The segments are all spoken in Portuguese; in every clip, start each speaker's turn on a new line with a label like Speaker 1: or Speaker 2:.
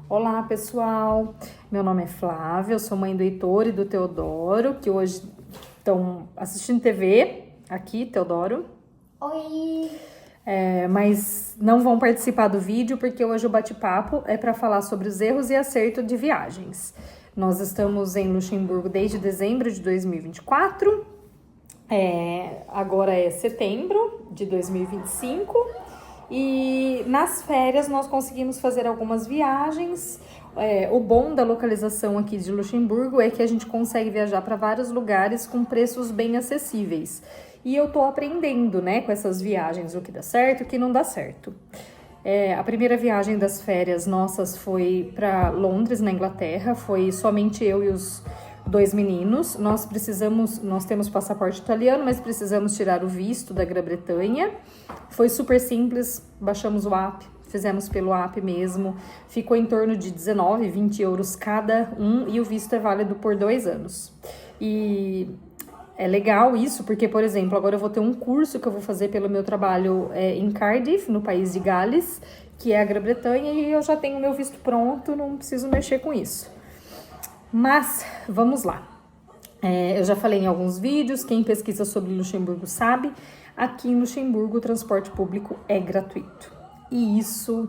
Speaker 1: Olá, pessoal. Meu nome é Flávia, eu sou mãe do Heitor e do Teodoro, que hoje estão assistindo TV aqui, Teodoro.
Speaker 2: Oi!
Speaker 1: Mas não vão participar do vídeo porque hoje o bate-papo é para falar sobre os erros e acertos de viagens. Nós estamos em Luxemburgo desde dezembro de 2024, agora é setembro de 2025 e nas férias nós conseguimos fazer algumas viagens. O bom da localização aqui de Luxemburgo é que a gente consegue viajar para vários lugares com preços bem acessíveis. E eu tô aprendendo, né, com essas viagens, o que dá certo e o que não dá certo. A primeira viagem das férias nossas foi para Londres, na Inglaterra. Foi somente eu e os dois meninos. Nós temos passaporte italiano, mas precisamos tirar o visto da Grã-Bretanha. Foi super simples, baixamos o app, fizemos pelo app mesmo. Ficou em torno de 19, 20 euros cada um e o visto é válido por 2 anos. E é legal isso, porque, por exemplo, agora eu vou ter um curso que eu vou fazer pelo meu trabalho em Cardiff, no país de Gales, que é a Grã-Bretanha, e eu já tenho meu visto pronto, não preciso mexer com isso. Mas, vamos lá. Eu já falei em alguns vídeos, quem pesquisa sobre Luxemburgo sabe, aqui em Luxemburgo o transporte público é gratuito. E isso,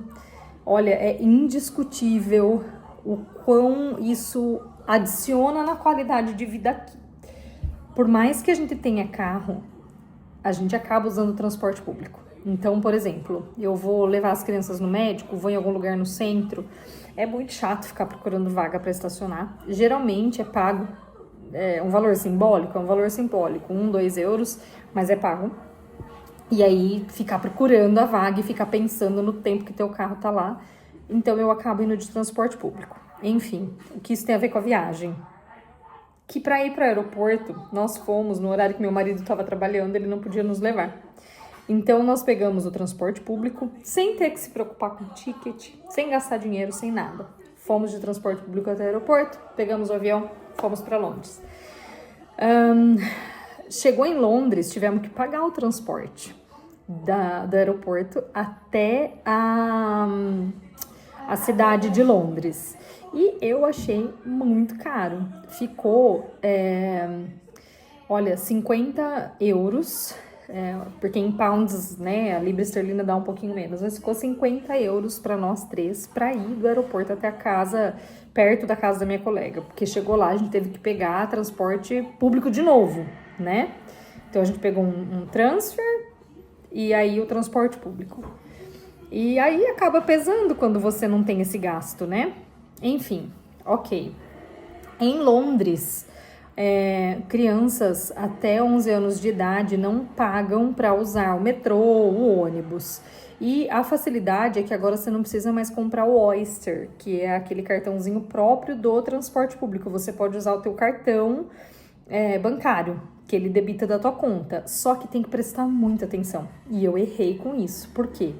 Speaker 1: olha, é indiscutível o quão isso adiciona na qualidade de vida aqui. Por mais que a gente tenha carro, a gente acaba usando o transporte público. Então, por exemplo, eu vou levar as crianças no médico, vou em algum lugar no centro, é muito chato ficar procurando vaga para estacionar. Geralmente é pago, um valor simbólico, 1, 2 euros, mas é pago. E aí, ficar procurando a vaga e ficar pensando no tempo que teu carro tá lá. Então, eu acabo indo de transporte público. Enfim, o que isso tem a ver com a viagem? Que para ir para o aeroporto, nós fomos no horário que meu marido estava trabalhando, ele não podia nos levar. Então, nós pegamos o transporte público, sem ter que se preocupar com ticket, sem gastar dinheiro, sem nada. Fomos de transporte público até o aeroporto, pegamos o avião, fomos para Londres. Chegou em Londres, tivemos que pagar o transporte do aeroporto até a cidade de Londres. E eu achei muito caro. Ficou, 50 euros, porque em pounds, né, a libra esterlina dá um pouquinho menos, mas ficou 50 euros para nós três, para ir do aeroporto até a casa, perto da casa da minha colega, porque chegou lá, a gente teve que pegar transporte público de novo, né? Então a gente pegou um transfer e aí o transporte público. E aí acaba pesando quando você não tem esse gasto, né? Enfim, ok. Em Londres, crianças até 11 anos de idade não pagam para usar o metrô, o ônibus. E a facilidade é que agora você não precisa mais comprar o Oyster, que é aquele cartãozinho próprio do transporte público. Você pode usar o teu cartão bancário, que ele debita da tua conta. Só que tem que prestar muita atenção. E eu errei com isso. Por quê?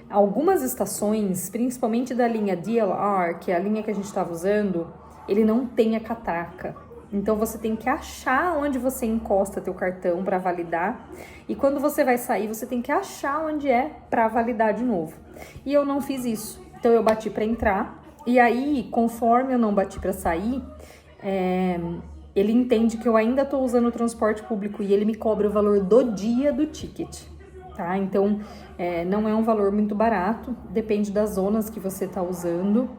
Speaker 1: Algumas estações, principalmente da linha DLR, que é a linha que a gente estava usando, ele não tem a catraca. Então, você tem que achar onde você encosta teu cartão para validar. E quando você vai sair, você tem que achar onde é para validar de novo. E eu não fiz isso. Então, eu bati para entrar. E aí, conforme eu não bati para sair, ele entende que eu ainda estou usando o transporte público e ele me cobra o valor do dia do ticket. Tá? Então, não é um valor muito barato, depende das zonas que você está usando,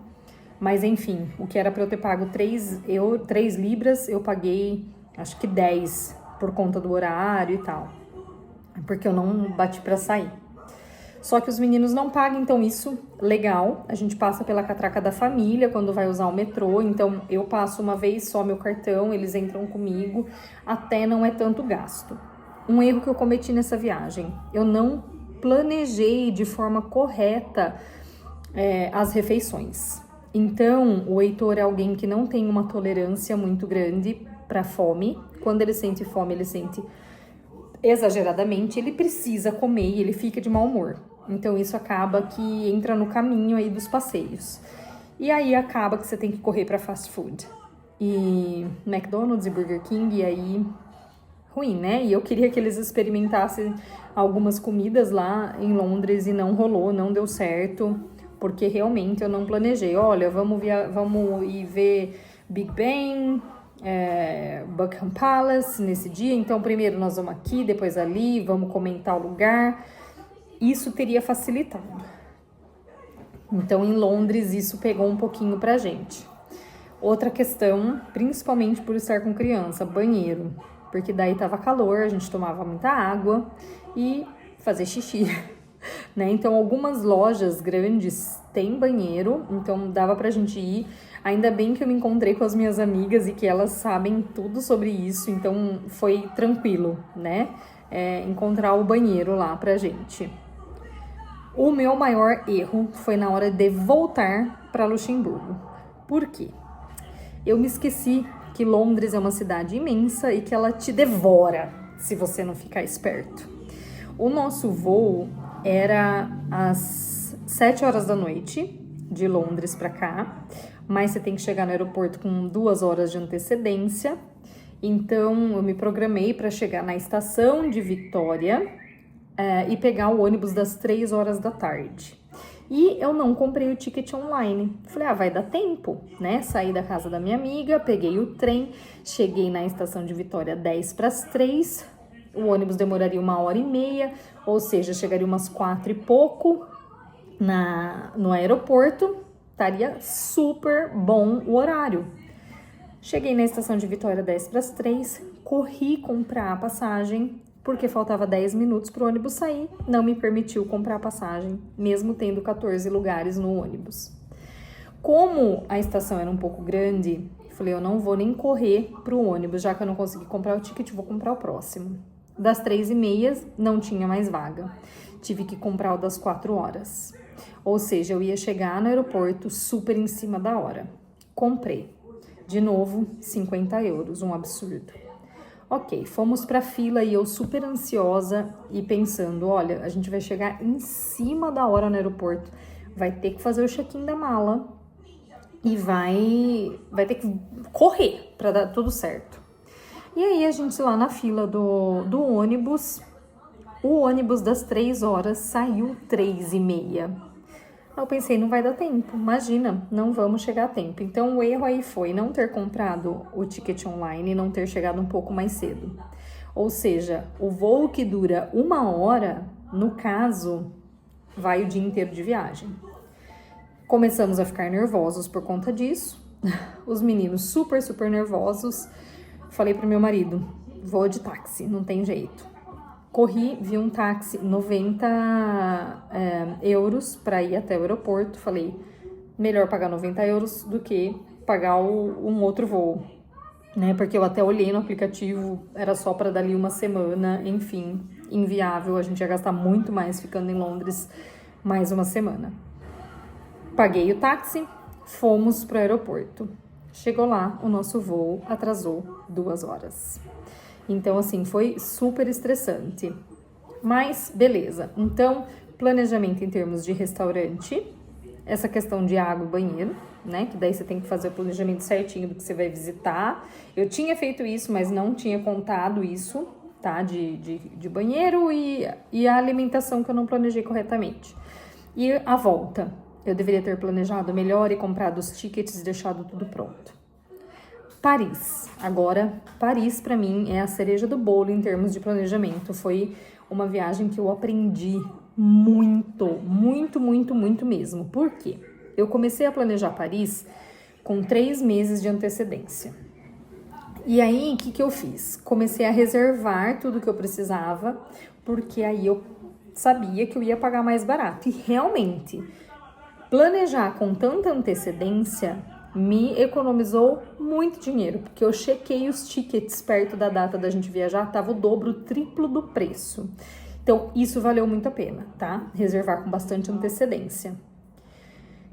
Speaker 1: mas enfim, o que era para eu ter pago 3 libras, eu paguei acho que 10 por conta do horário e tal, porque eu não bati para sair. Só que os meninos não pagam, então isso, legal, a gente passa pela catraca da família quando vai usar o metrô, então eu passo uma vez só meu cartão, eles entram comigo, até não é tanto gasto. Um erro que eu cometi nessa viagem, eu não planejei de forma correta as refeições. Então, o Heitor é alguém que não tem uma tolerância muito grande para fome. Quando ele sente fome, ele sente exageradamente, ele precisa comer e ele fica de mau humor. Então, isso acaba que entra no caminho aí dos passeios. E aí, acaba que você tem que correr para fast food. E McDonald's e Burger King, e aí ruim, né? E eu queria que eles experimentassem algumas comidas lá em Londres e não rolou, não deu certo. porque realmente eu não planejei. Olha, vamos ir ver Big Ben, Buckingham Palace nesse dia, então primeiro nós vamos aqui, depois ali, vamos comentar o lugar. Isso teria facilitado. Então, em Londres, isso pegou um pouquinho pra gente. Outra questão, principalmente por estar com criança, banheiro. Porque daí tava calor, a gente tomava muita água e fazer xixi, né? Então, algumas lojas grandes têm banheiro, então dava pra gente ir. Ainda bem que eu me encontrei com as minhas amigas e que elas sabem tudo sobre isso, então foi tranquilo, né? Encontrar o banheiro lá pra gente. O meu maior erro foi na hora de voltar para Luxemburgo. Por quê? Eu me esqueci que Londres é uma cidade imensa e que ela te devora se você não ficar esperto. O nosso voo era às 7 horas da noite, de Londres para cá, mas você tem que chegar no aeroporto com 2 horas de antecedência. Então, eu me programei para chegar na estação de Vitória e pegar o ônibus das 3 horas da tarde. E eu não comprei o ticket online. Falei, vai dar tempo, né? Saí da casa da minha amiga, peguei o trem, cheguei na estação de Vitória 10 para as 3. O ônibus demoraria 1h30, ou seja, chegaria umas 4 e pouco no aeroporto. Estaria super bom o horário. Cheguei na estação de Vitória 10 para as 3, corri comprar a passagem, porque faltava 10 minutos para o ônibus sair, não me permitiu comprar a passagem, mesmo tendo 14 lugares no ônibus. Como a estação era um pouco grande, falei, eu não vou nem correr para o ônibus, já que eu não consegui comprar o ticket, vou comprar o próximo. Das 3h30, não tinha mais vaga. Tive que comprar o das 4 horas. Ou seja, eu ia chegar no aeroporto super em cima da hora. Comprei. De novo, 50 euros, um absurdo. Ok, fomos pra fila e eu super ansiosa e pensando, olha, a gente vai chegar em cima da hora no aeroporto, vai ter que fazer o check-in da mala e vai ter que correr pra dar tudo certo. E aí a gente lá na fila do ônibus, o ônibus das 3 horas saiu 3h30. Eu pensei, não vai dar tempo, imagina, não vamos chegar a tempo. Então, o erro aí foi não ter comprado o ticket online e não ter chegado um pouco mais cedo. Ou seja, o voo que dura 1 hora, no caso, vai o dia inteiro de viagem. Começamos a ficar nervosos por conta disso. Os meninos super, super nervosos. Falei pro meu marido, vou de táxi, não tem jeito. Corri, vi um táxi, 90 euros para ir até o aeroporto. Falei, melhor pagar 90 euros do que pagar um outro voo, né? Porque eu até olhei no aplicativo, era só para dali uma semana, enfim, inviável. A gente ia gastar muito mais ficando em Londres mais uma semana. Paguei o táxi, fomos para o aeroporto. Chegou lá, o nosso voo atrasou 2 horas. Então, assim, foi super estressante. Mas, beleza. Então, planejamento em termos de restaurante, essa questão de água e banheiro, né? Que daí você tem que fazer o planejamento certinho do que você vai visitar. Eu tinha feito isso, mas não tinha contado isso, tá? De banheiro e a alimentação que eu não planejei corretamente. E a volta. Eu deveria ter planejado melhor e comprado os tickets e deixado tudo pronto. Paris. Agora, Paris para mim é a cereja do bolo em termos de planejamento. Foi uma viagem que eu aprendi muito, muito, muito, muito mesmo. Por quê? Eu comecei a planejar Paris com 3 meses de antecedência. E aí, o que eu fiz? Comecei a reservar tudo que eu precisava, porque aí eu sabia que eu ia pagar mais barato. E realmente, planejar com tanta antecedência me economizou muito dinheiro, porque eu chequei os tickets perto da data da gente viajar, tava o dobro, o triplo do preço. Então, isso valeu muito a pena, tá? Reservar com bastante antecedência.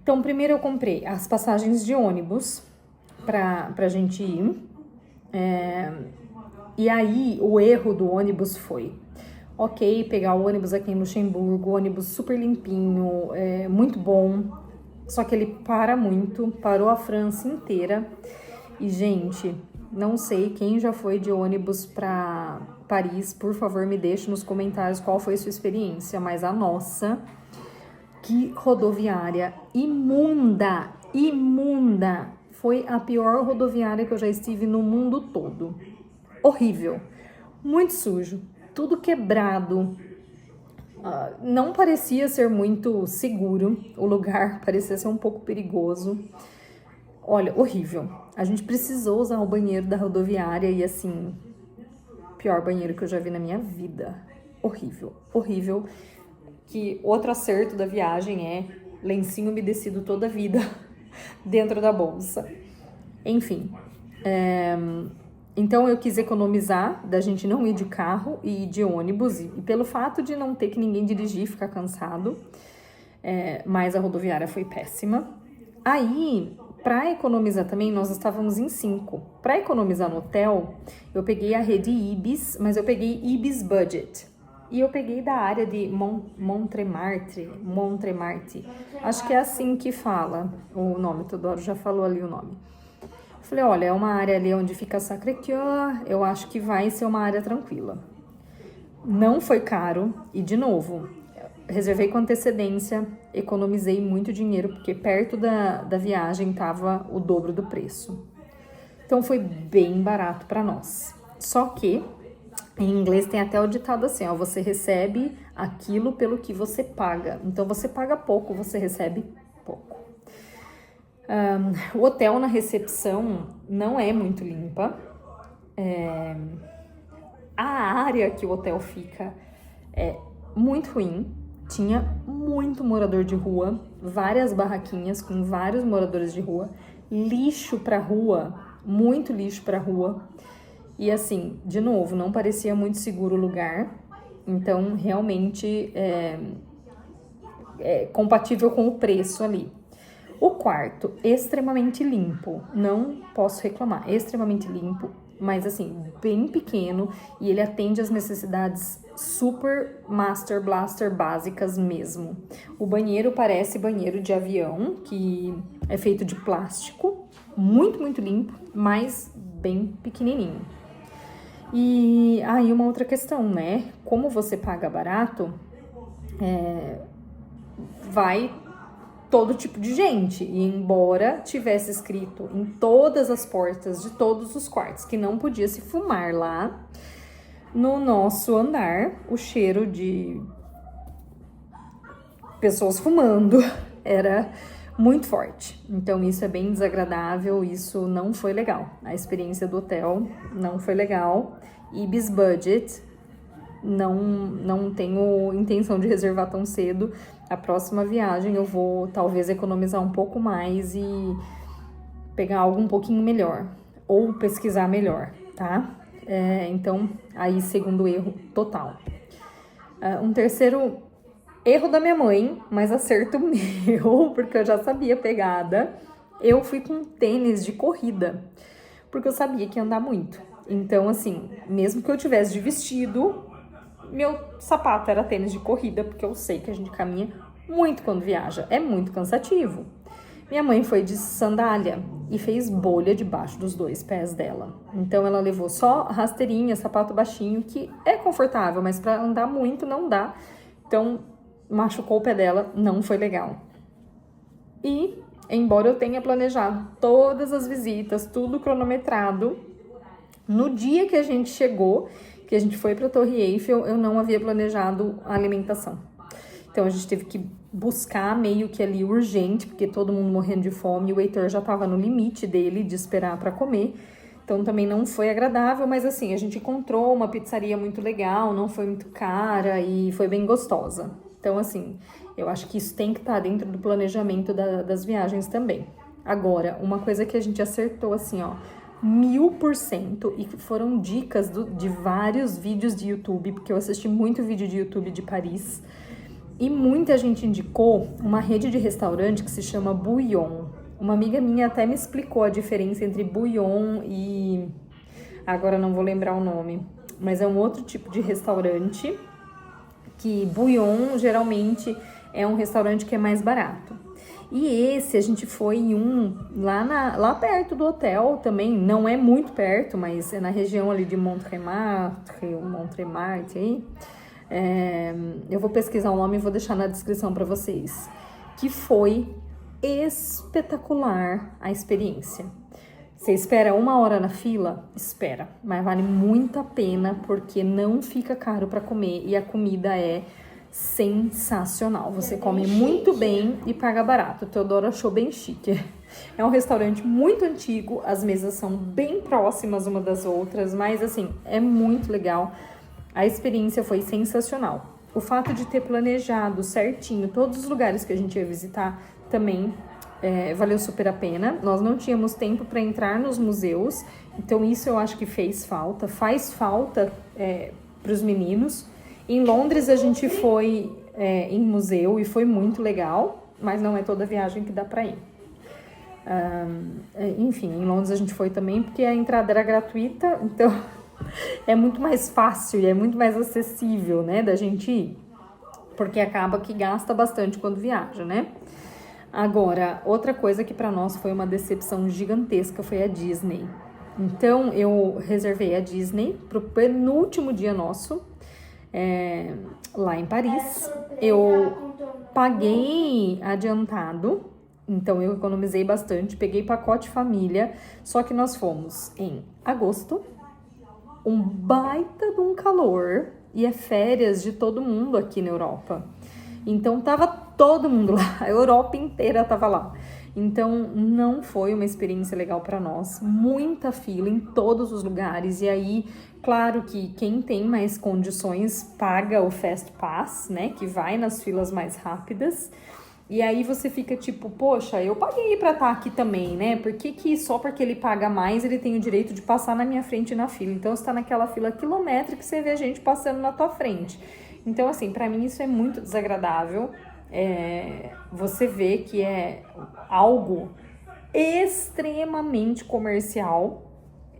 Speaker 1: Então, primeiro eu comprei as passagens de ônibus pra gente ir. E aí, o erro do ônibus foi... Ok, pegar o ônibus aqui em Luxemburgo, ônibus super limpinho, muito bom. Só que ele para muito, parou a França inteira. E, gente, não sei quem já foi de ônibus para Paris. Por favor, me deixe nos comentários qual foi a sua experiência. Mas a nossa, Que rodoviária imunda, imunda. Foi a pior rodoviária que eu já estive no mundo todo. Horrível, muito sujo, tudo quebrado. Não parecia ser muito seguro o lugar, parecia ser um pouco perigoso. Olha, horrível. A gente precisou usar o banheiro da rodoviária e assim, pior banheiro que eu já vi na minha vida. Horrível, horrível. Que outro acerto da viagem é lencinho umedecido toda a vida dentro da bolsa. Enfim, então eu quis economizar da gente não ir de carro e ir de ônibus, e pelo fato de não ter que ninguém dirigir, ficar cansado, mas a rodoviária foi péssima. Aí, para economizar também, nós estávamos em 5. Para economizar no hotel, eu peguei a rede Ibis, mas eu peguei Ibis Budget. E eu peguei da área de Montremartre. Acho que é assim que fala o nome, Teodoro já falou ali o nome. Falei, olha, é uma área ali onde fica Sacré-Cœur, eu acho que vai ser uma área tranquila. Não foi caro e, de novo, reservei com antecedência, economizei muito dinheiro, porque perto da viagem estava o dobro do preço. Então, foi bem barato para nós. Só que, em inglês tem até o ditado assim, ó, você recebe aquilo pelo que você paga. Então, você paga pouco, você recebe pouco. O hotel na recepção não é muito limpa. A área que o hotel fica é muito ruim. Tinha muito morador de rua, várias barraquinhas com vários moradores de rua, lixo pra rua, muito lixo pra rua. E assim, de novo, não parecia muito seguro o lugar. Então, realmente é compatível com o preço ali. O quarto, extremamente limpo, não posso reclamar, extremamente limpo, mas assim, bem pequeno, e ele atende às necessidades super master blaster básicas mesmo. O banheiro parece banheiro de avião, que é feito de plástico, muito, muito limpo, mas bem pequenininho. E aí uma outra questão, né? Como você paga barato, vai todo tipo de gente, e embora tivesse escrito em todas as portas de todos os quartos que não podia se fumar lá, no nosso andar, o cheiro de pessoas fumando era muito forte. Então isso é bem desagradável, isso não foi legal. A experiência do hotel não foi legal. Ibis Budget, não tenho intenção de reservar tão cedo. A próxima viagem eu vou talvez economizar um pouco mais e pegar algo um pouquinho melhor, ou pesquisar melhor, tá? Então, aí segundo erro total. Um terceiro erro da minha mãe, mas acerto meu, porque eu já sabia a pegada. Eu fui com tênis de corrida, porque eu sabia que ia andar muito. Então, assim, mesmo que eu tivesse de vestido, meu sapato era tênis de corrida, porque eu sei que a gente caminha muito quando viaja. É muito cansativo. Minha mãe foi de sandália e fez bolha debaixo dos 2 pés dela. Então, ela levou só rasteirinha, sapato baixinho, que é confortável, mas para andar muito não dá. Então, machucou o pé dela, não foi legal. E, embora eu tenha planejado todas as visitas, tudo cronometrado, no dia que a gente chegou, que a gente foi para a Torre Eiffel, eu não havia planejado a alimentação. Então, a gente teve que buscar meio que ali urgente, porque todo mundo morrendo de fome, o Heitor já estava no limite dele de esperar para comer. Então, também não foi agradável, mas assim, a gente encontrou uma pizzaria muito legal, não foi muito cara e foi bem gostosa. Então, assim, eu acho que isso tem que estar dentro do planejamento das viagens também. Agora, uma coisa que a gente acertou, assim, ó, 1000%, e foram dicas de vários vídeos de YouTube, porque eu assisti muito vídeo de YouTube de Paris, e muita gente indicou uma rede de restaurante que se chama Bouillon. Uma amiga minha até me explicou a diferença entre Bouillon e... agora não vou lembrar o nome, mas é um outro tipo de restaurante, que Bouillon geralmente é um restaurante que é mais barato. E esse, a gente foi em um lá perto do hotel também, não é muito perto, mas é na região ali de Montremartre aí. Eu vou pesquisar o nome e vou deixar na descrição para vocês. Que foi espetacular a experiência. Você espera 1 hora na fila? Espera, mas vale muito a pena porque não fica caro para comer e a comida é sensacional. Você come muito bem e paga barato. O Teodoro achou bem chique. É um restaurante muito antigo, as mesas são bem próximas uma das outras, mas assim, é muito legal. A experiência foi sensacional. O fato de ter planejado certinho todos os lugares que a gente ia visitar também valeu super a pena. Nós não tínhamos tempo para entrar nos museus, então isso eu acho que faz falta para os meninos. Em Londres a gente foi em museu e foi muito legal, mas não é toda viagem que dá para ir. Enfim, em Londres a gente foi também porque a entrada era gratuita, então é muito mais fácil e é muito mais acessível, né, da gente ir, porque acaba que gasta bastante quando viaja, né? Agora, outra coisa que para nós foi uma decepção gigantesca foi a Disney. Então, eu reservei a Disney pro penúltimo dia nosso, lá em Paris. Eu paguei adiantado, então eu economizei bastante, peguei pacote família, só que nós fomos em agosto, um baita de um calor, e é férias de todo mundo aqui na Europa. Então tava todo mundo lá, a Europa inteira tava lá. Então não foi uma experiência legal para nós, muita fila em todos os lugares. E aí, claro que quem tem mais condições paga o Fast Pass, né, que vai nas filas mais rápidas. E aí você fica tipo, poxa, eu paguei pra estar aqui também, né? Por que só porque ele paga mais, ele tem o direito de passar na minha frente na fila? Então, você tá naquela fila quilométrica e você vê a gente passando na tua frente. Então, assim, pra mim isso é muito desagradável. Você vê que é algo extremamente comercial,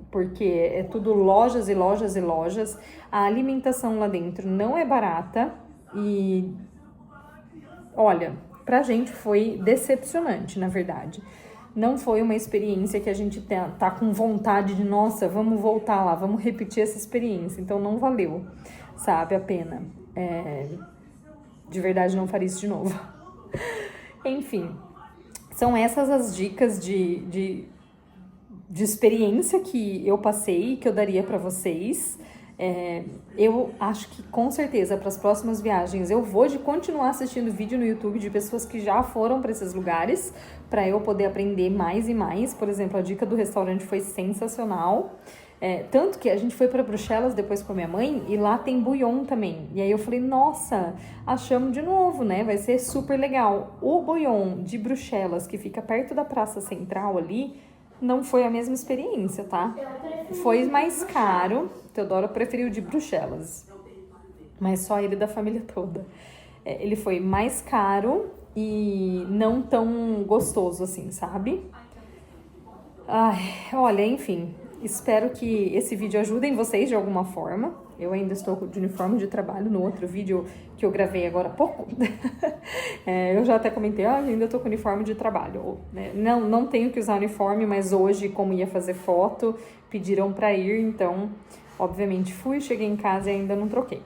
Speaker 1: porque é tudo lojas e lojas e lojas. A alimentação lá dentro não é barata e, olha, pra gente foi decepcionante, na verdade. Não foi uma experiência que a gente tá com vontade de, nossa, vamos voltar lá, vamos repetir essa experiência. Então não valeu, sabe, a pena. De verdade não faria isso de novo. Enfim, são essas as dicas de experiência que eu passei, que eu daria pra vocês. Eu acho que com certeza para as próximas viagens eu vou continuar assistindo vídeo no YouTube de pessoas que já foram para esses lugares, para eu poder aprender mais e mais. Por exemplo, a dica do restaurante foi sensacional. Tanto que a gente foi para Bruxelas depois com a minha mãe e lá tem bouillon também. E aí eu falei, nossa, achamos de novo, né? Vai ser super legal. O bouillon de Bruxelas, que fica perto da Praça Central ali, não foi a mesma experiência, tá? Foi mais caro. Teodoro preferiu o de Bruxelas, mas só ele da família toda. Ele foi mais caro e não tão gostoso assim, sabe? Ai, olha, enfim, espero que esse vídeo ajude vocês de alguma forma. Eu ainda estou de uniforme de trabalho no outro vídeo que eu gravei agora há pouco. Eu já até comentei, ainda estou com uniforme de trabalho. Não tenho que usar uniforme, mas hoje, como ia fazer foto, pediram para ir, então, obviamente, fui, cheguei em casa e ainda não troquei.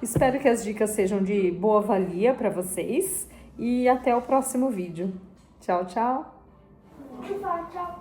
Speaker 1: Espero que as dicas sejam de boa valia para vocês e até o próximo vídeo. Tchau, tchau!
Speaker 2: Tchau, tchau.